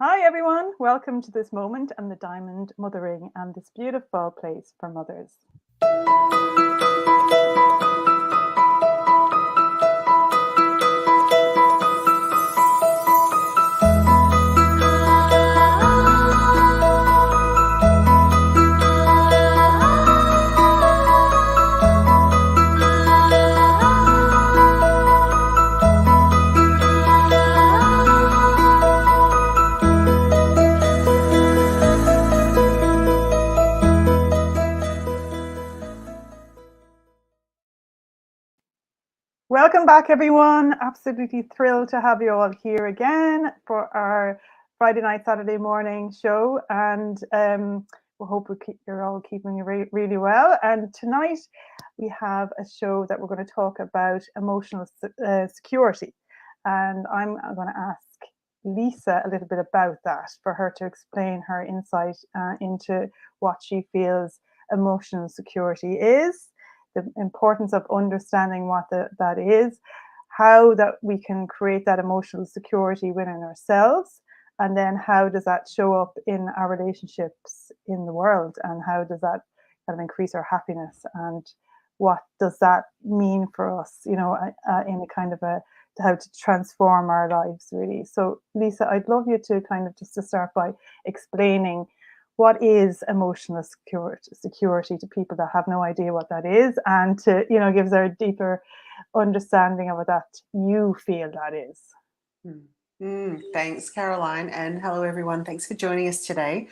Hi everyone, welcome to this moment and the diamond mothering and this beautiful place for mothers. Welcome back everyone, absolutely thrilled to have you all here again for our Friday night, Saturday morning show, and we hope you're all keeping really well. And tonight we have a show that we're going to talk about emotional security, and I'm going to ask Lisa a little bit about that for her to explain her insight into what she feels emotional security is, the importance of understanding what that is, how that we can create that emotional security within ourselves, and then how does that show up in our relationships in the world, and how does that kind of increase our happiness, and what does that mean for us, in a kind of how to transform our lives really. So Lisa, I'd love you to kind of just to start by explaining what is emotional security to people that have no idea what that is, and to gives a deeper understanding of what that you feel that is. Thanks, Caroline, and hello everyone. Thanks for joining us today.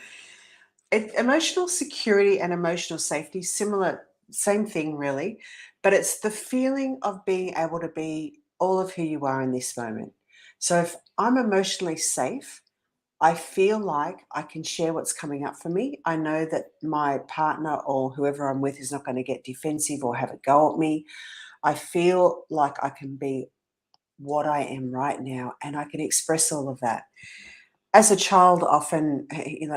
Emotional security and emotional safety, similar, same thing really, but it's the feeling of being able to be all of who you are in this moment. So if I'm emotionally safe, I feel like I can share what's coming up for me. I know that my partner or whoever I'm with is not going to get defensive or have a go at me. I feel like I can be what I am right now and I can express all of that. As a child, often,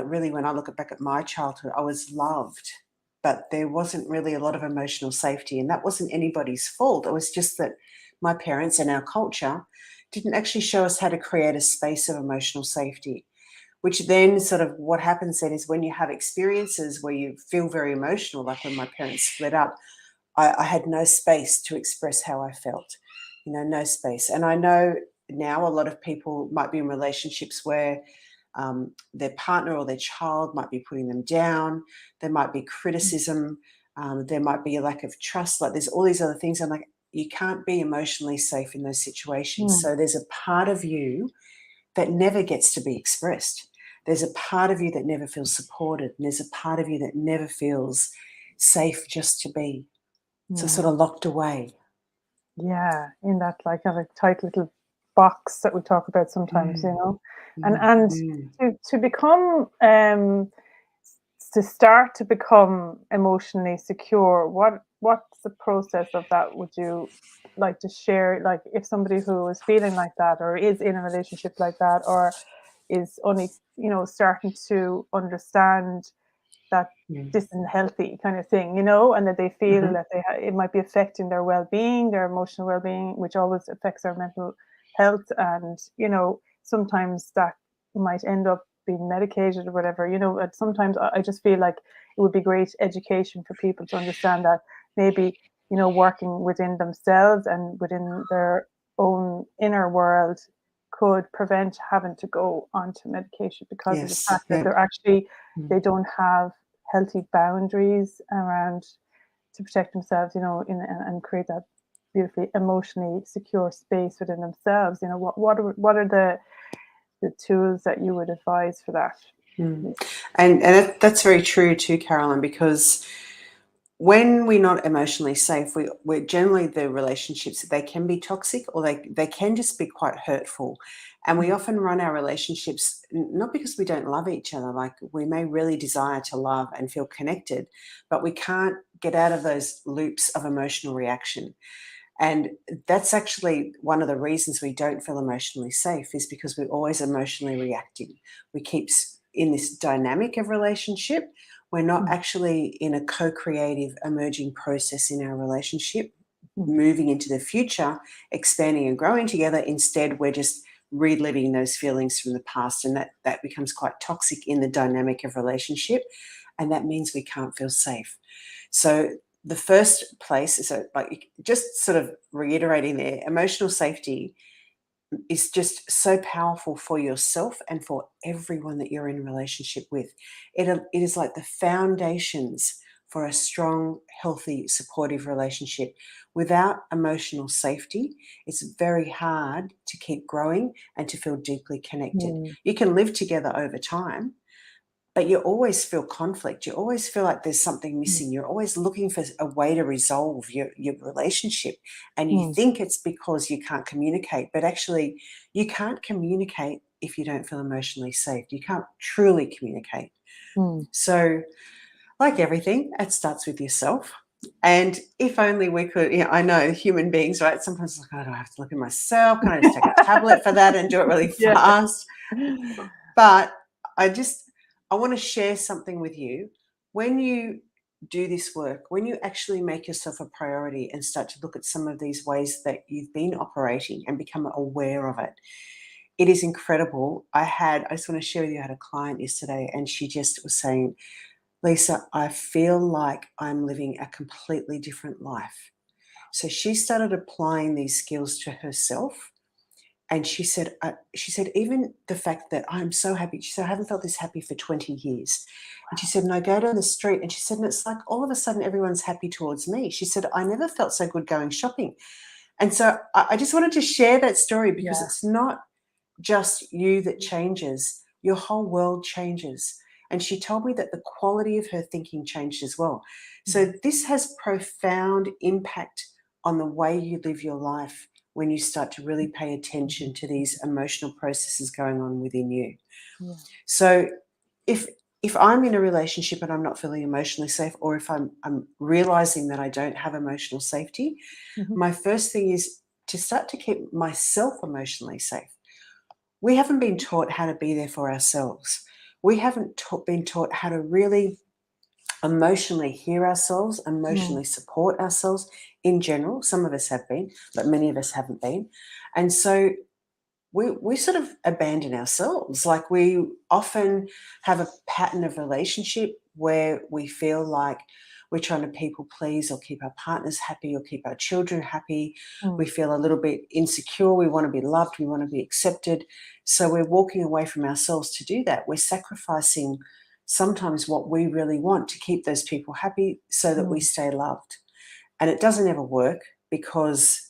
really when I look back at my childhood, I was loved, but there wasn't really a lot of emotional safety, and that wasn't anybody's fault. It was just that my parents and our culture didn't actually show us how to create a space of emotional safety. Which then sort of what happens then is when you have experiences where you feel very emotional, like when my parents split up, I had no space to express how I felt, no space. And I know now a lot of people might be in relationships where their partner or their child might be putting them down. There might be criticism. There might be a lack of trust. Like there's all these other things. I'm like, you can't be emotionally safe in those situations. So there's a part of you that never gets to be expressed. There's a part of you that never feels supported, and there's a part of you that never feels safe just to be. So sort of locked away. Yeah, in that like kind of tight little box that we talk about sometimes, and to become to start to become emotionally secure, what's the process of that? Would you like to share, like if somebody who is feeling like that or is in a relationship like that or is only starting to understand that this isn't healthy kind of thing, and that they feel that it might be affecting their well-being, their emotional well-being, which always affects our mental health, and sometimes that might end up being medicated or whatever, and sometimes I just feel like it would be great education for people to understand that maybe working within themselves and within their own inner world could prevent having to go onto medication because of the fact that they're actually they don't have healthy boundaries around to protect themselves, and create that beautifully emotionally secure space within themselves. What are the tools that you would advise for that? And that's very true too, Caroline, because when we're not emotionally safe, we're generally, the relationships, they can be toxic or they can just be quite hurtful. And we often run our relationships not because we don't love each other, like we may really desire to love and feel connected, but we can't get out of those loops of emotional reaction. And that's actually one of the reasons we don't feel emotionally safe, is because we're always emotionally reacting. We keep in this dynamic of relationship. We're not actually in a co-creative emerging process in our relationship, moving into the future, expanding and growing together. Instead, we're just reliving those feelings from the past, and that becomes quite toxic in the dynamic of relationship, and that means we can't feel safe. So the first place is, like, just sort of reiterating there, emotional safety is just so powerful for yourself and for everyone that you're in relationship with. It is like the foundations for a strong, healthy, supportive relationship. Without emotional safety, it's very hard to keep growing and to feel deeply connected. You can live together over time, but you always feel conflict. You always feel like there's something missing. You're always looking for a way to resolve your relationship. And you think it's because you can't communicate, but actually you can't communicate if you don't feel emotionally safe. You can't truly communicate. So, like everything, it starts with yourself. And if only we could, I know human beings, right? Sometimes it's like, oh, do I have to look at myself? Can I just take a tablet for that and do it really fast? But I want to share something with you. When you do this work, when you actually make yourself a priority and start to look at some of these ways that you've been operating and become aware of it, it is incredible. I just want to share with you, I had a client yesterday and she just was saying, Lisa, I feel like I'm living a completely different life. So she started applying these skills to herself. And she said, even the fact that I'm so happy, she said, I haven't felt this happy for 20 years. And she said, and I go down the street and she said, and it's like all of a sudden everyone's happy towards me. She said, I never felt so good going shopping. And so I just wanted to share that story because it's not just you that changes, your whole world changes. And she told me that the quality of her thinking changed as well. So this has profound impact on the way you live your life when you start to really pay attention to these emotional processes going on within you. So if I'm in a relationship and I'm not feeling emotionally safe, or if I'm realizing that I don't have emotional safety, my first thing is to start to keep myself emotionally safe. We haven't been taught how to be there for ourselves. We haven't been taught how to really emotionally hear ourselves, emotionally support ourselves in general. Some of us have been, but many of us haven't been. And so we sort of abandon ourselves. Like, we often have a pattern of relationship where we feel like we're trying to people please or keep our partners happy or keep our children happy. We feel a little bit insecure. We want to be loved. We want to be accepted. So we're walking away from ourselves to do that. We're sacrificing sometimes what we really want to keep those people happy so that we stay loved. And it doesn't ever work because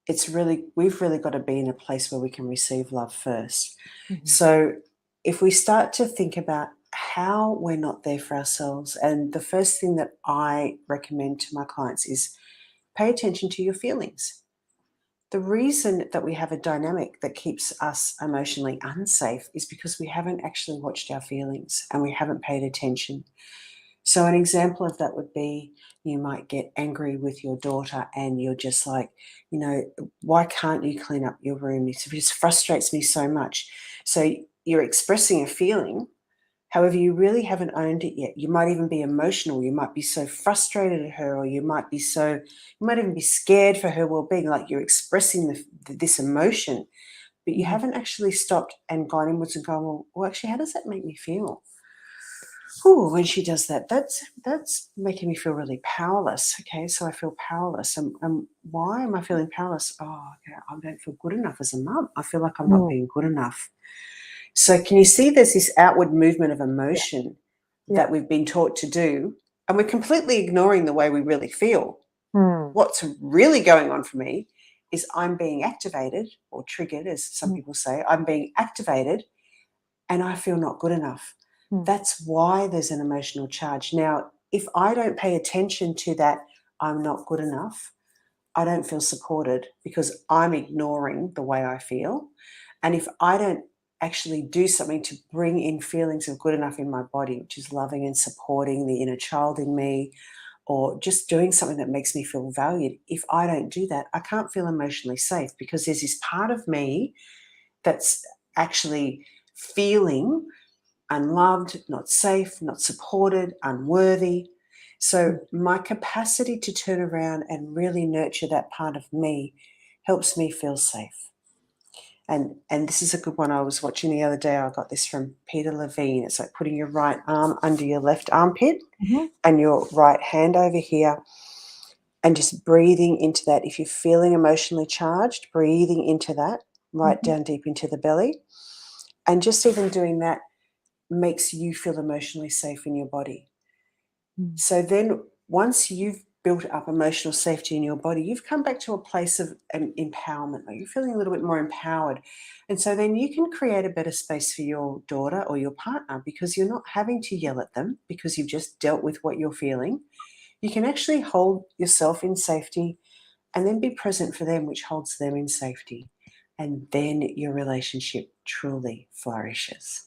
we've really got to be in a place where we can receive love first. So if we start to think about how we're not there for ourselves, and the first thing that I recommend to my clients is pay attention to your feelings. The reason that we have a dynamic that keeps us emotionally unsafe is because we haven't actually watched our feelings and we haven't paid attention. So an example of that would be, you might get angry with your daughter and you're just like, why can't you clean up your room? It just frustrates me so much. So you're expressing a feeling. However, you really haven't owned it yet. You might even be emotional. You might be so frustrated at her, or you might even be scared for her well-being. Like, you're expressing this emotion, but you haven't actually stopped and gone inwards and gone, well, actually, how does that make me feel? Oh, when she does that, that's making me feel really powerless. Okay, so I feel powerless. And why am I feeling powerless? Oh, okay, I don't feel good enough as a mum. I feel like I'm not being good enough. So can you see there's this outward movement of emotion that we've been taught to do, and we're completely ignoring the way we really feel. What's really going on for me is I'm being activated or triggered, as some people say. I'm being activated and I feel not good enough. That's why there's an emotional charge. Now, if I don't pay attention to that, I'm not good enough, I don't feel supported because I'm ignoring the way I feel. And if I don't actually do something to bring in feelings of good enough in my body, which is loving and supporting the inner child in me, or just doing something that makes me feel valued, if I don't do that, I can't feel emotionally safe because there's this part of me that's actually feeling unloved, not safe, not supported, unworthy. So my capacity to turn around and really nurture that part of me helps me feel safe. And this is a good one I was watching the other day. I got this from Peter Levine. It's like putting your right arm under your left armpit and your right hand over here, and just breathing into that. If you're feeling emotionally charged, breathing into that, right down deep into the belly. And just even doing that makes you feel emotionally safe in your body. So then once you've built up emotional safety in your body, you've come back to a place of empowerment. Like you're feeling a little bit more empowered. And so then you can create a better space for your daughter or your partner, because you're not having to yell at them because you've just dealt with what you're feeling. You can actually hold yourself in safety and then be present for them, which holds them in safety. And then your relationship truly flourishes.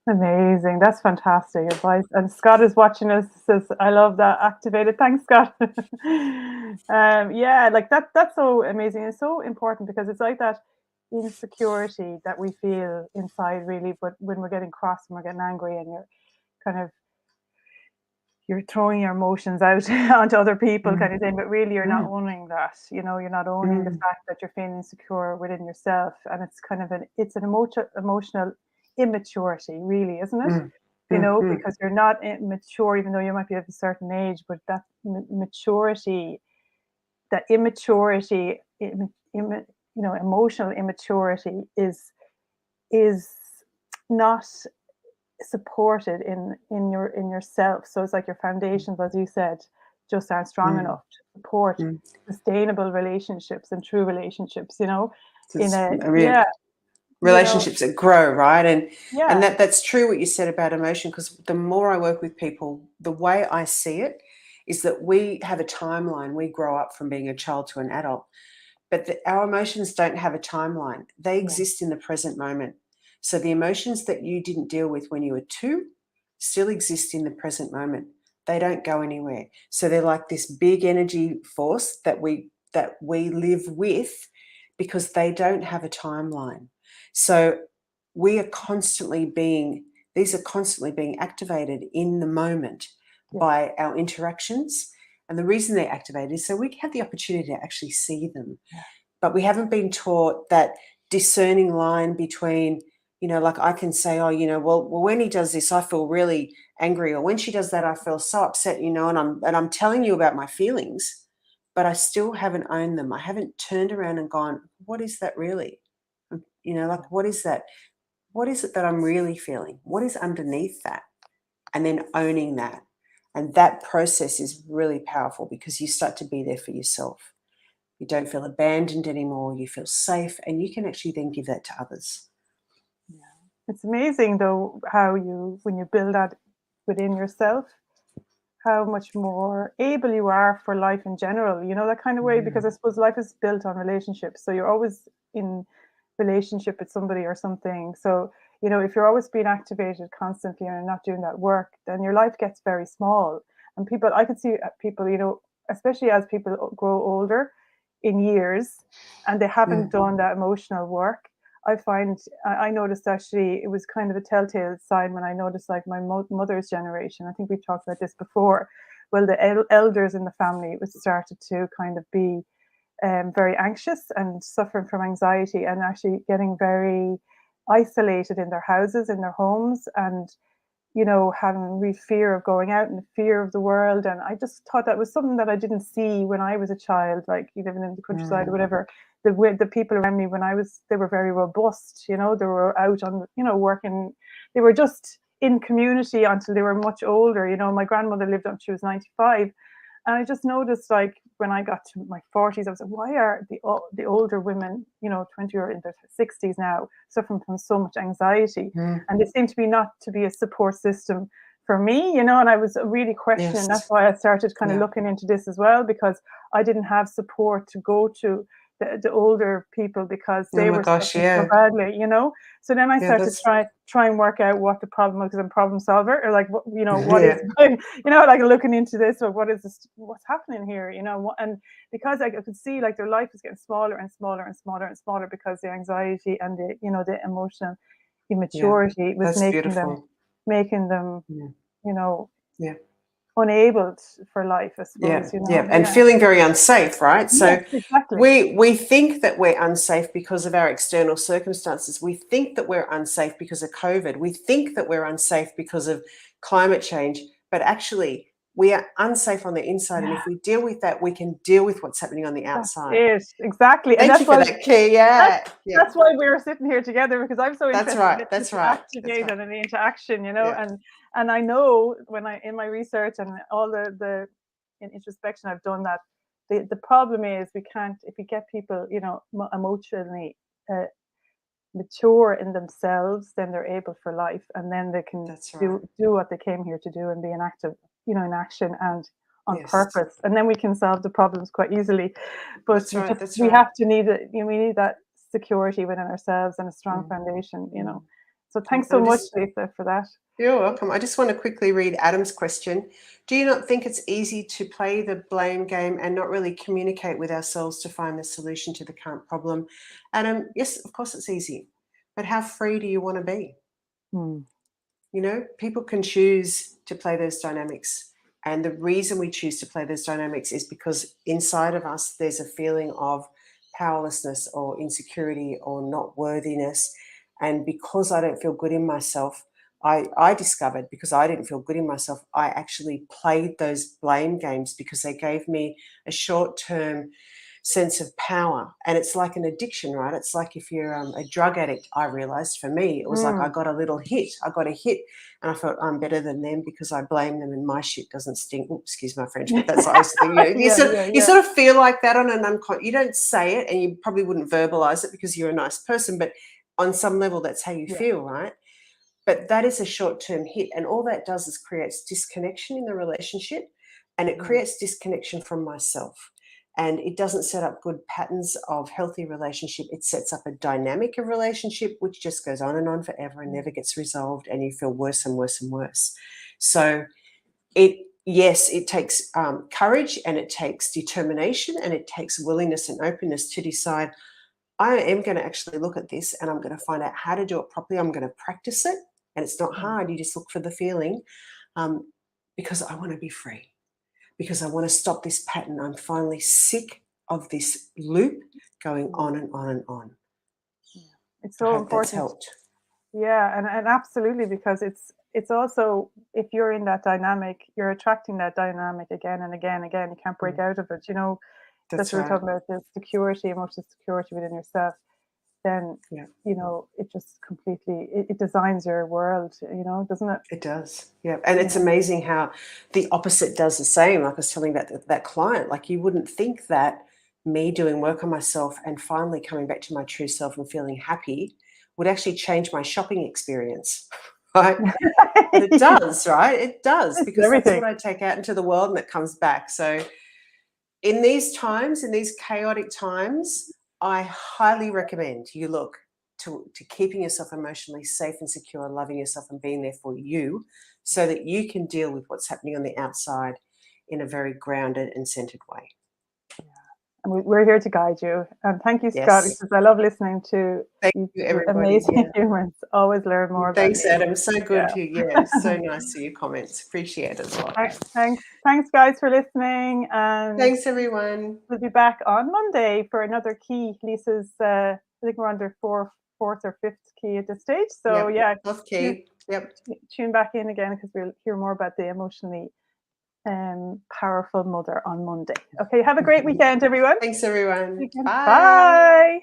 Amazing. That's fantastic advice. And Scott is watching us, says, I love that. Activated. Thanks, Scott. Yeah, like that's so amazing. It's so important because it's like that insecurity that we feel inside really, but when we're getting cross and we're getting angry and you're kind of you're throwing your emotions out onto other people kind of thing, but really you're not owning that, you're not owning the fact that you're feeling insecure within yourself. And it's kind of it's an emotional immaturity, really, isn't it? Because you're not mature, even though you might be of a certain age, but that maturity, that immaturity, emotional immaturity is not supported in yourself. So it's like your foundations, as you said, just aren't strong enough to support sustainable relationships and true relationships, Relationships that grow, right? And yeah, that's true what you said about emotion, because the more I work with people, the way I see it is that we have a timeline. We grow up from being a child to an adult, but our emotions don't have a timeline. They exist in the present moment. So the emotions that you didn't deal with when you were 2 still exist in the present moment. They don't go anywhere. So they're like this big energy force that we live with, because they don't have a timeline. So these are constantly being activated in the moment by our interactions. And the reason they're activated is so we have the opportunity to actually see them. But we haven't been taught that discerning line between, like I can say, well, when he does this, I feel really angry, or when she does that, I feel so upset, and I'm telling you about my feelings, but I still haven't owned them. I haven't turned around and gone, what is that really? Like, what is that? What is it that I'm really feeling? What is underneath that? And then owning that. And that process is really powerful, because you start to be there for yourself. You don't feel abandoned anymore. You feel safe, and you can actually then give that to others. Yeah. It's amazing, though, how when you build that within yourself, how much more able you are for life in general, that kind of way, because I suppose life is built on relationships. So you're always in relationship with somebody or something. So, if you're always being activated constantly and not doing that work, then your life gets very small. And I could see people, especially as people grow older in years and they haven't done that emotional work. I noticed, actually, it was kind of a telltale sign when I noticed, like, my mother's generation. I think we've talked about this before. Well, the elders in the family started to kind of be very anxious and suffering from anxiety, and actually getting very isolated in their houses, in their homes, and having real fear of going out and fear of the world. And I just thought that was something that I didn't see when I was a child, like living in the countryside or whatever. The people around me they were very robust, they were out on, working. They were just in community until they were much older. My grandmother lived until she was 95. And I just noticed, like, when I got to my 40s, I was like, why are the older women, 20 or in their 60s now, suffering from so much anxiety? And they seem to be not to be a support system for me, and I was really questioning. That's why I started kind of looking into this as well, because I didn't have support to go to the older people, because they were suffering so badly, So then I started to try and work out what the problem was, because I'm a problem solver, or like, what is, like looking into this, or what is this, what's happening here, and because I could see, like, their life was getting smaller and smaller and smaller and smaller, because the anxiety and the emotional immaturity was making them unable for life, I suppose. And feeling very unsafe, right? So yes, exactly. we think that we're unsafe because of our external circumstances. We think that we're unsafe because of COVID. We think that we're unsafe because of climate change, but actually we are unsafe on the inside. And if we deal with that, we can deal with what's happening on the outside. That's it, exactly. And Thank that's you for why that key. that's why we're sitting here together, because I'm so That's interested right. in That's this right. activate and an interaction, and I know when in my research and all the in introspection I've done, that the problem is we can't, if we get people, emotionally mature in themselves, then they're able for life, and then they can do what they came here to do and be an active, in action and on purpose, and then we can solve the problems quite easily. But we have to need it. We need that security within ourselves and a strong foundation. So thanks so much, Lisa, for that. You're welcome. I just want to quickly read Adam's question. Do you not think it's easy to play the blame game and not really communicate with ourselves to find the solution to the current problem? Adam, yes, of course it's easy. But how free do you want to be? People can choose to play those dynamics. And the reason we choose to play those dynamics is because inside of us, there's a feeling of powerlessness or insecurity or not worthiness. And because I don't feel good in myself, I discovered, because I didn't feel good in myself, I actually played those blame games because they gave me a short-term sense of power. And it's like an addiction, right? It's like if you're a drug addict. I realized for me, it was like I got a little hit. I got a hit and I thought I'm better than them because I blame them and my shit doesn't stink. Oops, excuse my French, but that's the thing. You sort of feel like that on an unconscious. You don't say it and you probably wouldn't verbalize it because you're a nice person, but on some level that's how you feel, right? But that is a short-term hit, and all that does is creates disconnection in the relationship, and it creates disconnection from myself. And it doesn't set up good patterns of healthy relationship. It sets up a dynamic of relationship which just goes on and on forever and never gets resolved, and you feel worse and worse and worse. So it takes courage, and it takes determination, and it takes willingness and openness to decide, I am going to actually look at this and I'm going to find out how to do it properly. I'm going to practice it. And it's not hard. You just look for the feeling, because I want to be free, because I want to stop this pattern. I'm finally sick of this loop going on and on and on. It's so important. That's helped. Yeah, and absolutely, because it's also, if you're in that dynamic, you're attracting that dynamic again and again and again. You can't break out of it. That's what we're talking about, the security, emotional security within yourself. Then it just completely it designs your world, doesn't it? It does, yeah. And it's amazing how the opposite does the same. Like I was telling that client, like you wouldn't think that me doing work on myself and finally coming back to my true self and feeling happy would actually change my shopping experience, right? But it does, right? It does, because that's what I take out into the world and it comes back. So in these times, in these chaotic times, I highly recommend you look to keeping yourself emotionally safe and secure, loving yourself and being there for you so that you can deal with what's happening on the outside in a very grounded and centered way. Yeah. And we're here to guide you. And thank you, Scott, because I love listening to amazing humans. Always learn more about Thanks, Adam. So good to you. So nice to your comments. Appreciate it a lot. Thanks, guys, for listening. And thanks, everyone. We'll be back on Monday for another key. Lisa's, I think we're under fourth or fifth key at this stage. So fourth key. Tune back in again, because we'll hear more about the emotionally powerful mother on Monday. Okay, have a great weekend, everyone. Thanks, everyone. Bye.